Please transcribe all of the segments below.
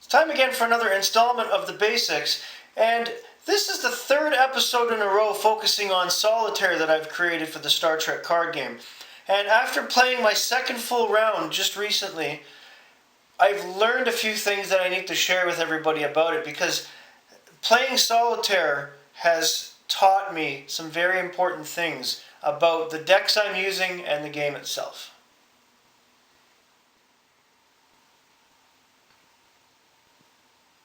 It's time again for another installment of the basics, and this is the third episode in a row focusing on Solitaire that I've created for the Star Trek card game. And after playing my second full round just recently, I've learned a few things that I need to share with everybody about it, because playing Solitaire has taught me some very important things about the decks I'm using and the game itself.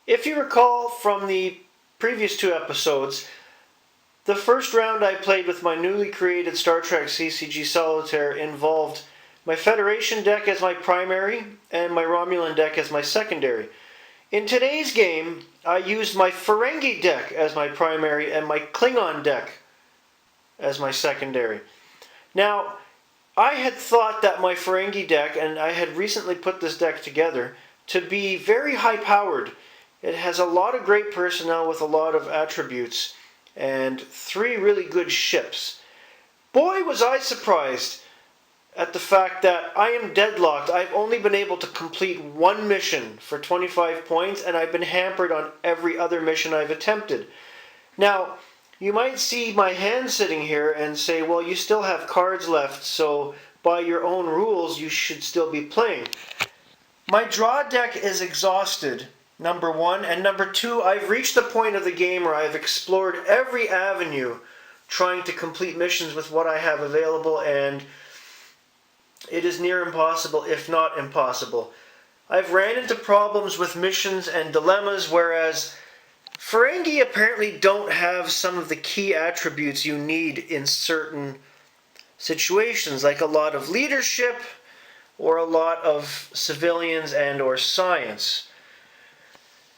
If you recall from the previous two episodes, the first round I played with my newly created Star Trek CCG Solitaire involved my Federation deck as my primary and my Romulan deck as my secondary. In today's game, I used my Ferengi deck as my primary and my Klingon deck as my secondary. Now, I had thought that my Ferengi deck, and I had recently put this deck together, to be very high-powered. It has a lot of great personnel with a lot of attributes and 3 really good ships. Boy, was I surprised at the fact that I am deadlocked. I've only been able to complete one mission for 25 points, and I've been hampered on every other mission I've attempted. Now, you might see my hand sitting here and say, well, you still have cards left, so by your own rules, you should still be playing. My draw deck is exhausted, number one, and number two, I've reached the point of the game where I've explored every avenue trying to complete missions with what I have available, and it is near impossible, if not impossible. I've ran into problems with missions and dilemmas, whereas Ferengi apparently don't have some of the key attributes you need in certain situations, like a lot of leadership or a lot of civilians and or science.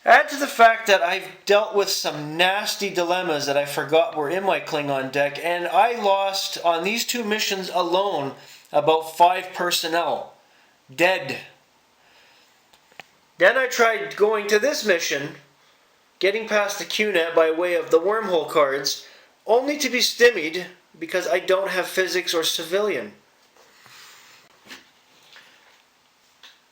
Add to the fact that I've dealt with some nasty dilemmas that I forgot were in my Klingon deck, and I lost on these 2 missions alone about 5 personnel. Dead. Then I tried going to this mission, getting past the QNet by way of the wormhole cards, only to be stymied because I don't have physics or civilian.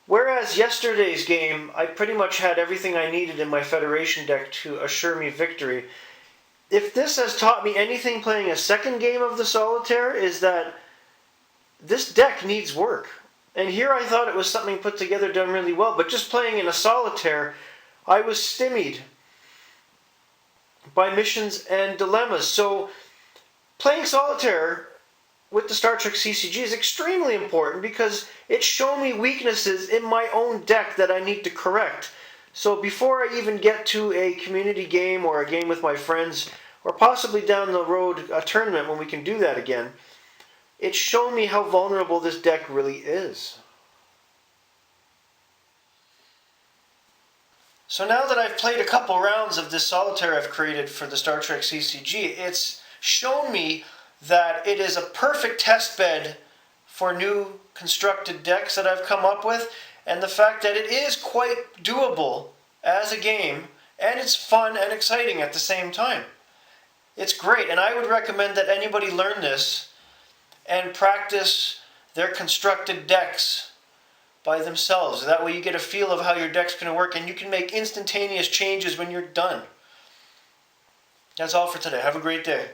Whereas yesterday's game, I pretty much had everything I needed in my Federation deck to assure me victory. If this has taught me anything playing a second game of the Solitaire, is that this deck needs work. And here I thought it was something put together, done really well, but just playing in a Solitaire, I was stymied by missions and dilemmas. So playing Solitaire with the Star Trek CCG is extremely important because it's shown me weaknesses in my own deck that I need to correct. So before I even get to a community game or a game with my friends, or possibly down the road a tournament when we can do that again, it's shown me how vulnerable this deck really is. So now that I've played a couple rounds of this Solitaire I've created for the Star Trek CCG, it's shown me that it is a perfect test bed for new constructed decks that I've come up with, and the fact that it is quite doable as a game, and it's fun and exciting at the same time. It's great, and I would recommend that anybody learn this and practice their constructed decks by themselves. That way you get a feel of how your deck's going to work, and you can make instantaneous changes when you're done. That's all for today. Have a great day.